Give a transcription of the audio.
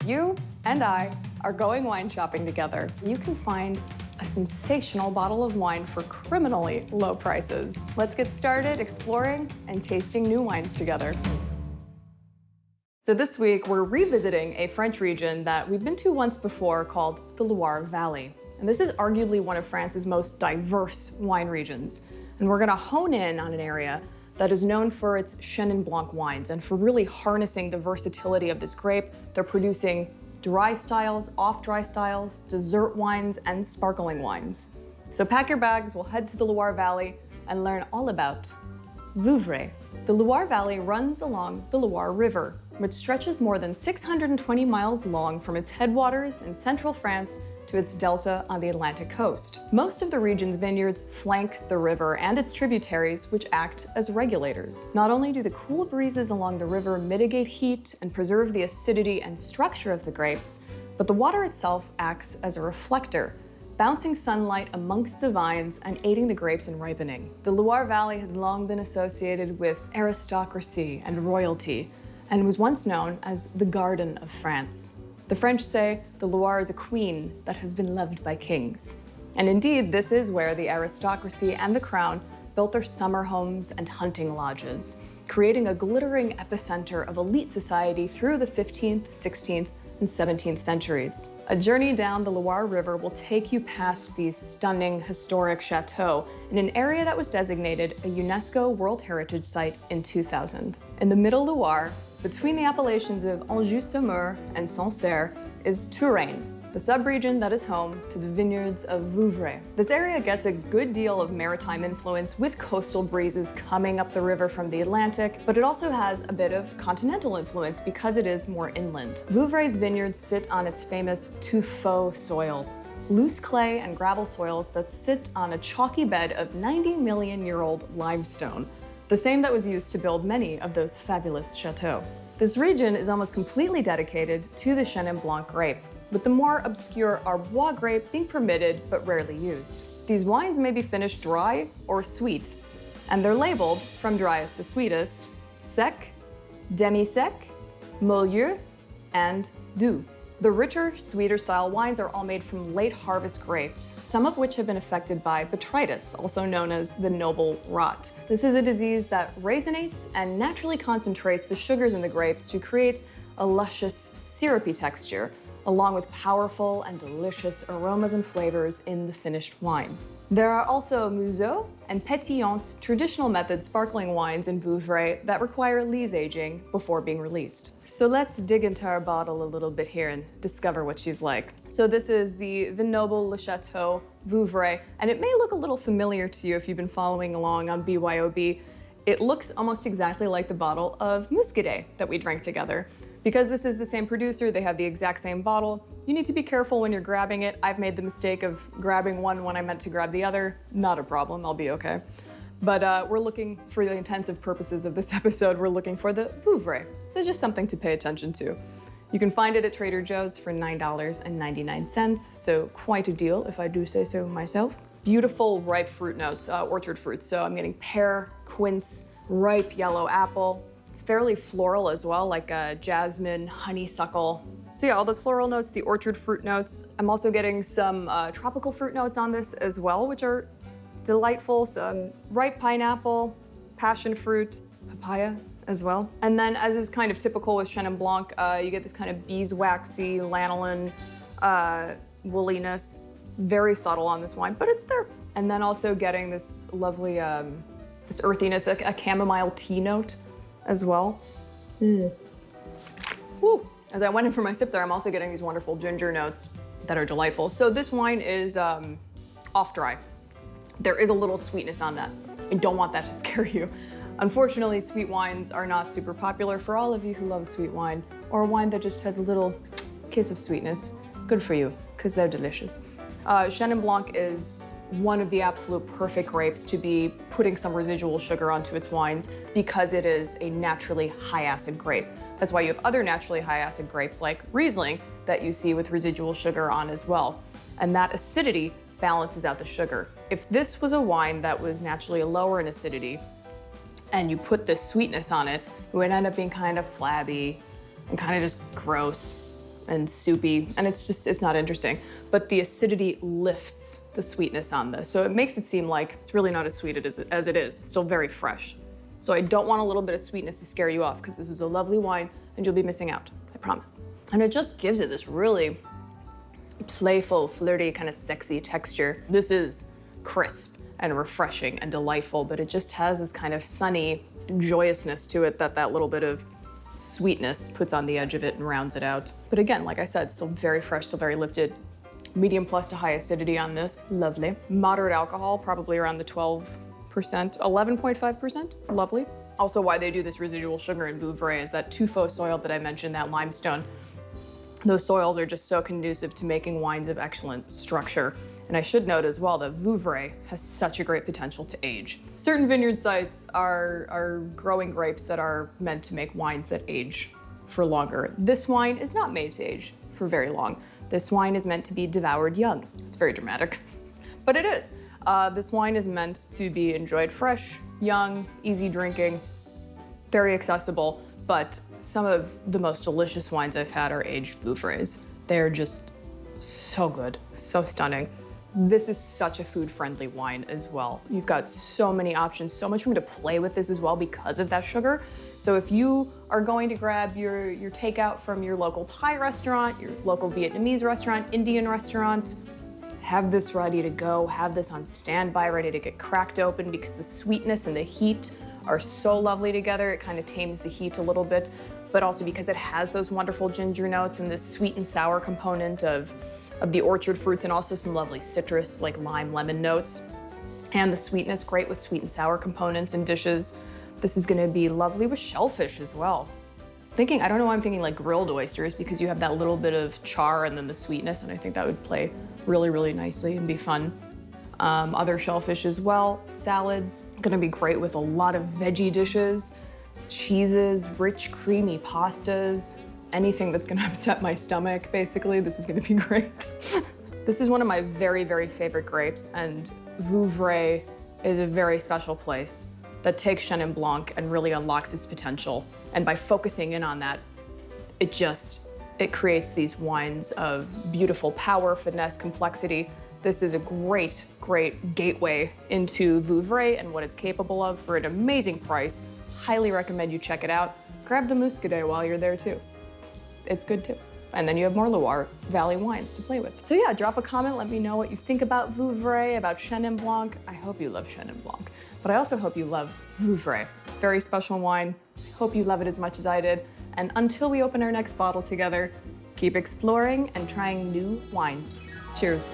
you and I are going wine shopping together. You can find a sensational bottle of wine for criminally low prices. Let's get started exploring and tasting new wines together. So this week, we're revisiting a French region that we've been to once before called the Loire Valley. And this is arguably one of France's most diverse wine regions. And we're gonna hone in on an area that is known for its Chenin Blanc wines and for really harnessing the versatility of this grape. They're producing dry styles, off-dry styles, dessert wines, and sparkling wines. So pack your bags, we'll head to the Loire Valley and learn all about Vouvray. The Loire Valley runs along the Loire River, which stretches more than 620 miles long from its headwaters in central France to its delta on the Atlantic coast. Most of the region's vineyards flank the river and its tributaries, which act as regulators. Not only do the cool breezes along the river mitigate heat and preserve the acidity and structure of the grapes, but the water itself acts as a reflector, bouncing sunlight amongst the vines and aiding the grapes in ripening. The Loire Valley has long been associated with aristocracy and royalty, and was once known as the Garden of France. The French say the Loire is a queen that has been loved by kings. And indeed, this is where the aristocracy and the crown built their summer homes and hunting lodges, creating a glittering epicenter of elite society through the 15th, 16th, and 17th centuries. A journey down the Loire River will take you past these stunning historic chateaux in an area that was designated a UNESCO World Heritage Site in 2000. In the middle Loire, between the appellations of Anjou-Saumur and Sancerre, is Touraine, the subregion that is home to the vineyards of Vouvray. This area gets a good deal of maritime influence with coastal breezes coming up the river from the Atlantic, but it also has a bit of continental influence because it is more inland. Vouvray's vineyards sit on its famous tuffeau soil, loose clay and gravel soils that sit on a chalky bed of 90-million-year-old limestone, the same that was used to build many of those fabulous chateaux. This region is almost completely dedicated to the Chenin Blanc grape, with the more obscure Arbois grape being permitted but rarely used. These wines may be finished dry or sweet, and they're labeled from driest to sweetest, sec, demi-sec, milieu, and doux. The richer, sweeter style wines are all made from late harvest grapes, some of which have been affected by botrytis, also known as the noble rot. This is a disease that raisinates and naturally concentrates the sugars in the grapes to create a luscious, syrupy texture, along with powerful and delicious aromas and flavors in the finished wine. There are also Museau and Pétillant traditional method sparkling wines in Vouvray that require lees aging before being released. So let's dig into our bottle a little bit here and discover what she's like. So this is the Vignoble Le Chateau Vouvray, and it may look a little familiar to you if you've been following along on BYOB. It looks almost exactly like the bottle of Muscadet that we drank together. Because this is the same producer, they have the exact same bottle. You need to be careful when you're grabbing it. I've made the mistake of grabbing one when I meant to grab the other. Not a problem, I'll be okay. But we're looking, for the intensive purposes of this episode, we're looking for the Vouvray. So just something to pay attention to. You can find it at Trader Joe's for $9.99, so quite a deal if I do say so myself. Beautiful ripe fruit notes, orchard fruits. So I'm getting pear, quince, ripe yellow apple. It's fairly floral as well, like jasmine, honeysuckle. So yeah, all those floral notes, the orchard fruit notes. I'm also getting some tropical fruit notes on this as well, which are delightful. Some ripe pineapple, passion fruit, papaya as well. And then, as is kind of typical with Chenin Blanc, you get this kind of beeswaxy, lanolin woolliness. Very subtle on this wine, but it's there. And then also getting this lovely, this earthiness, a chamomile tea note as well. Woo. As I went in for my sip there, I'm also getting these wonderful ginger notes that are delightful. So this wine is off-dry. There is a little sweetness on that. I don't want that to scare you. Unfortunately, sweet wines are not super popular for all of you who love sweet wine, or a wine that just has a little kiss of sweetness. Good for you, because they're delicious. Chenin Blanc is one of the absolute perfect grapes to be putting some residual sugar onto its wines because it is a naturally high acid grape. That's why you have other naturally high acid grapes like Riesling that you see with residual sugar on as well. And that acidity balances out the sugar. If this was a wine that was naturally lower in acidity and you put this sweetness on it, it would end up being kind of flabby and kind of just gross. and soupy, and it's not interesting. But the acidity lifts the sweetness on this. So it makes it seem like it's really not as sweet as it is. It's still very fresh. So I don't want a little bit of sweetness to scare you off, because this is a lovely wine and you'll be missing out, I promise. And it just gives it this really playful, flirty, kind of sexy texture. This is crisp and refreshing and delightful, but it just has this kind of sunny joyousness to it that little bit of sweetness puts on the edge of it and rounds it out. But again, like I said, still very fresh, still very lifted. Medium plus to high acidity on this, lovely. Moderate alcohol, probably around the 12%, 11.5%, lovely. Also, why they do this residual sugar in Vouvray is that tuffeau soil that I mentioned, that limestone. Those soils are just so conducive to making wines of excellent structure. And I should note as well that Vouvray has such a great potential to age. Certain vineyard sites are growing grapes that are meant to make wines that age for longer. This wine is not made to age for very long. This wine is meant to be devoured young. It's very dramatic, but it is. This wine is meant to be enjoyed fresh, young, easy drinking, very accessible, but some of the most delicious wines I've had are aged Vouvrays. They're just so good, so stunning. This is such a food-friendly wine as well. You've got so many options, so much room to play with this as well because of that sugar. So if you are going to grab your takeout from your local Thai restaurant, your local Vietnamese restaurant, Indian restaurant, have this ready to go, have this on standby, ready to get cracked open, because the sweetness and the heat are so lovely together. It kind of tames the heat a little bit, but also because it has those wonderful ginger notes and this sweet and sour component of the orchard fruits, and also some lovely citrus like lime, lemon notes. And the sweetness, great with sweet and sour components in dishes. This is gonna be lovely with shellfish as well. I don't know why I'm thinking like grilled oysters, because you have that little bit of char and then the sweetness, and I think that would play really, really nicely and be fun. Other shellfish as well. Salads, gonna be great with a lot of veggie dishes, cheeses, rich, creamy pastas, anything that's gonna upset my stomach, basically, this is gonna be great. This is one of my very, very favorite grapes, and Vouvray is a very special place that takes Chenin Blanc and really unlocks its potential. And by focusing in on that, it creates these wines of beautiful power, finesse, complexity. This is a great, great gateway into Vouvray and what it's capable of for an amazing price. Highly recommend you check it out. Grab the Muscadet while you're there too. It's good too. And then you have more Loire Valley wines to play with. So yeah, drop a comment, let me know what you think about Vouvray, about Chenin Blanc. I hope you love Chenin Blanc, but I also hope you love Vouvray. Very special wine. Hope you love it as much as I did. And until we open our next bottle together, keep exploring and trying new wines. Cheers.